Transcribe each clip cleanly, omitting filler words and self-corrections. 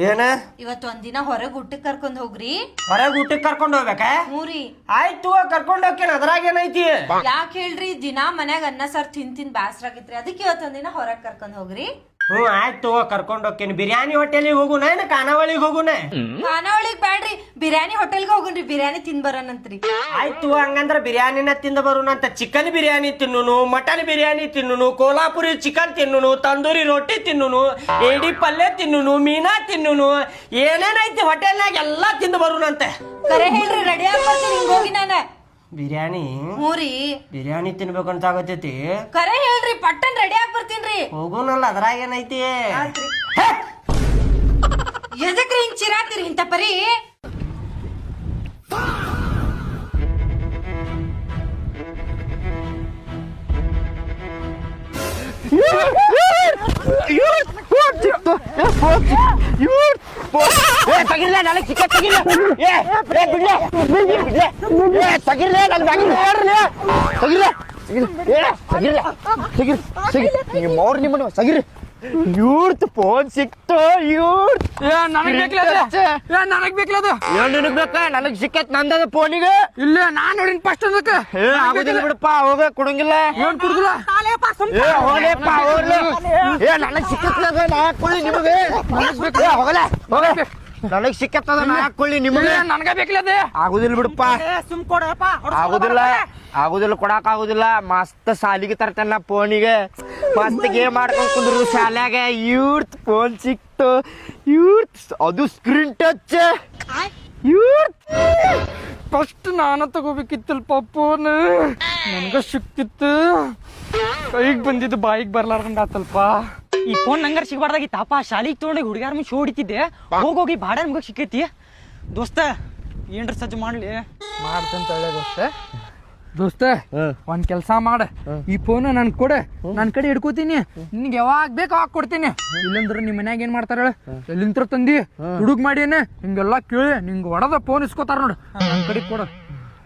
ಏನ ಇವತ್ತು ಒಂದಿನ ಹೊರಗ್ ಊಟಕ್ ಕರ್ಕೊಂಡ್ ಹೋಗ್ರಿ. ಹೊರಗ್ ಊಟಕ್ ಕರ್ಕೊಂಡ್ ಹೋಗ್ಬೇಕ? ಮೂರಿ ಆಯ್ತು ಕರ್ಕೊಂಡ್ ಹೋಗ್ತೇನೆ, ಅದ್ರಾಗ ಏನೈತಿ? ಯಾಕೆ ಹೇಳ್ರಿ, ದಿನಾ ಮನ್ಯಾಗ ಅನ್ನ ಸಾರ್ ತಿಂದ್ ಬ್ಯಾಸ್ರಾಗಿತ್ರಿ, ಅದಕ್ಕೆ ಇವತ್ತೊಂದಿನ ಹೊರಗ್ ಕರ್ಕೊಂಡ್ ಹೋಗ್ರಿ. ಆಯ್ತು ಕರ್ಕೊಂಡ್ ಹೋಗ್ತೇನೆ. ಬಿರಿಯಾನಿ ಹೋಟೆಲಿಗೆ ಹೋಗುನ ಏನ ಖಾನಾವಳಿಗೆ ಹೋಗುನ? ಖಾನಾವಳಿಗ್ ಬ್ಯಾಡ್ರಿ, ಬಿರಿಯಾನಿ ಹೋಟೆಲ್ಗೆ ಹೋಗುನ್ರಿ, ಬಿರಿಯಾನಿ ತಿಂದ್ ಬರೋಣಂತ್ರಿ. ಆಯ್ತು ಹಂಗಂದ್ರ ಬಿರಿಯಾನಿನ ತಿಂದ ಬರೋಣಂತ. ಚಿಕನ್ ಬಿರಿಯಾನಿ ತಿನ್ನುನು, ಮಟನ್ ಬಿರಿಯಾನಿ ತಿನ್ನುನು, ಕೋಲ್ಹಾಪುರಿ ಚಿಕನ್ ತಿನ್ನುನು, ತಂದೂರಿ ರೊಟ್ಟಿ ತಿನ್ನುನು, ಏಡಿ ಪಲ್ಯ ತಿನ್ನುನು, ಮೀನಾ ತಿನ್ನುನು, ಏನೇನೈತಿ ಹೋಟೆಲ್ನಾಗ ಎಲ್ಲಾ ತಿಂದ ಬರೋಣಂತೆ. ಕರೆ ಹೇಳ್ರಿ, ರೆಡಿ ಆಗ್ಬರ್ತೀನಿ, ಹಿಂಗ್ ಹೋಗಿ ನಾನ. ಬಿರಿಯಾನಿ ಮೂರಿ ಬಿರಿಯಾನಿ ತಿನ್ಬೇಕಂತ ಆಗತೈತಿ. ಕರೆ ಹೇಳ್ರಿ, ಪಟ್ಟನ್ ರೆಡಿ ಆಗಿ ಬರ್ತೀನ್ರಿ. ಹೋಗುನಲ್ಲ, ಅದ್ರಾಗ ಏನೈತಿ? ಎದಕ್ರಿ ಹಿಂಗ್ ಚಿರಾತಿರಿ ಇಂತ ಪರಿ? ಫೋನ್ ಸಿಕ್ತು. ನನಗ್ ಬೇಕಲ್ಲ ನಿನಗ್ ಬೇಕ? ನನಗ್ ಸಿಕ್ಕತ್ ನಂದದ ಫೋನಿಗೆ. ಇಲ್ಲ ನಾನ್ ನೋಡಿನ ಫಸ್ಟ್ ಅದಕ್ಕೆ ಆಗುದಿಲ್ಲ ಬಿಡಪ್ಪ, ಹೋಗ ಕೊಡಂಗಿಲ್ಲ. ಏನ್ ಕುಡುದಿಲ್ಲ ಹೋಗ್ಲೇಪ್ಪ ಹೋಗ್ಲಿ. ನನಗ್ ಸಿಕ್ಕತ್ಲದ ನಾ ಹಾಕೊಳ್ಳಿ ನಿಮಗೆ. ಹೋಗಲ್ಲ ಹೋಗ, ನನಗ್ ಸಿಕ್ಕತ್ತದ ನಾ ಹಾಕೊಳ್ಳಿ ನಿಮಗೆ. ನನಗ ಬೇಕಲ್ಲ ಅದು. ಆಗುದಿಲ್ಲ ಬಿಡಪ್ಪ, ಆಗುದಿಲ್ಲ ಆಗುದಿಲ್ಲ, ಕೊಡಾಕ ಆಗುದಿಲ್ಲ. ಮಸ್ತ್ ಸಾಲಿಗೆ ತರ್ತೇನೆ ನಾ ಫೋನಿಗೆ. ಮಸ್ತ್ ಗೇಮ್ ಮಾಡ್ಕೊಂಡ್ ಕುಂದ್ರು ಶಾಲ್ಯಾಗ. ಯೂತ್ ಫೋನ್ ಸಿಕ್ತು, ಯೂತ್ ಅದು ಸ್ಕ್ರೀನ್ ಟಚ್. ಫಸ್ಟ್ ನಾನ ತಗೋಬೇಕಿತ್ತಲ್ಪ ಫೋನ್, ನನ್ಗ ಸಿಕ್ತಿತ್ತು. ಕೈಗ್ ಬಂದಿದ್ದು ಬಾಯಿಗೆ ಬರ್ಲಾರ್ದಂಗ ಆತಲ್ಪ. ಈ ಫೋನ್ ನಂಗಾರ ಸಿಗಬಾರ್ದಾಗಿತ್ತಪ್ಪ. ಶಾಲಿಗೆ ತೊಗೊಂಡೋಗಿ ಹುಡುಗಾರ ಮುಂಚೆ ಹೊಡಿತಿದ್ದೆ, ಹೋಗೋಗಿ ಬಾಡ ನಮ್ಗೆ ಸಿಕ್ಕೈತಿ. ದೋಸ್ತ ಏನ್ರ ಸಜ್ಜು ಮಾಡ್ಲಿ? ಮಾಡ್ತಂತ ಹೇಳ ದೋಸ್ತ, ಒಂದ್ ಕೆಲ್ಸ ಮಾಡ, ಈ ಫೋನ್ ನನ್ ಕೊಡೆ, ನನ್ ಕಡೆ ಹಿಡ್ಕೋತೀನಿ. ನಿನ್ಗೆ ಯಾವಾಗ ಬೇಕು ಅವಾಗ ಕೊಡ್ತೀನಿ. ಇಲ್ಲಂದ್ರ ನಿಮ್ ಮನ್ಯಾಗ ಏನ್ ಮಾಡ್ತಾರ ಹೇಳ, ಎಲ್ಲಿಂತ್ರ ತಂದಿ ಹುಡುಗ್ ಮಾಡೇನೆ ಹಿಂಗೆಲ್ಲಾ ಕೇಳಿ ನಿಂಗೆ ಹೊಡೆದ ಫೋನ್ ಇಸ್ಕೋತಾರ ನೋಡು. ನನ್ ಕಡೆ ಕೊಡ.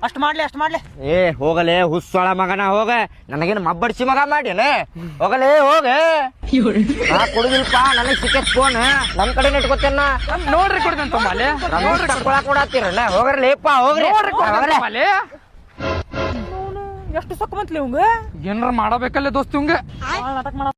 ಅಷ್ಟ್ ಮಾಡ್ಲಿ. ಏ ಹೋಗಲೇ ಹುಸ್ಸೊಳ ಮಗನ, ಹೋಗ. ನನಗೇನು ಮಬ್ಬಡಿಸಿ ಮಗ ಮಾಡ್ಯಾನೆ? ಹೋಗಲೇ ಹೋಗ. ನಾ ಕೊಡುದಿಲ್ಪ, ನನಗ್ ಸಿಕ್ಕತ್ ಫೋನ್ ನನ್ ಕಡೆ ಇಟ್ಕೋತೇನ. ನೋಡ್ರಿ ಕೊಡ್ತಂತ ಮಾಲೆ, ತಕೊಳಕ್ ಕೊಡತ್ತೀರಲ್ಲ. ಹೋಗ್ರಲೇಪ್ಪ ಹೋಗ್ರಿ. ಎಷ್ಟು ಸೊಕ್ಕ ಬಂತ್ಲಿ ಅವಂಗ? ಏನಾರ ಮಾಡಬೇಕಲ್ಲೇ ದೋಸ್ತ ಇವಂಗ. ನಾಟಕ ಮಾಡ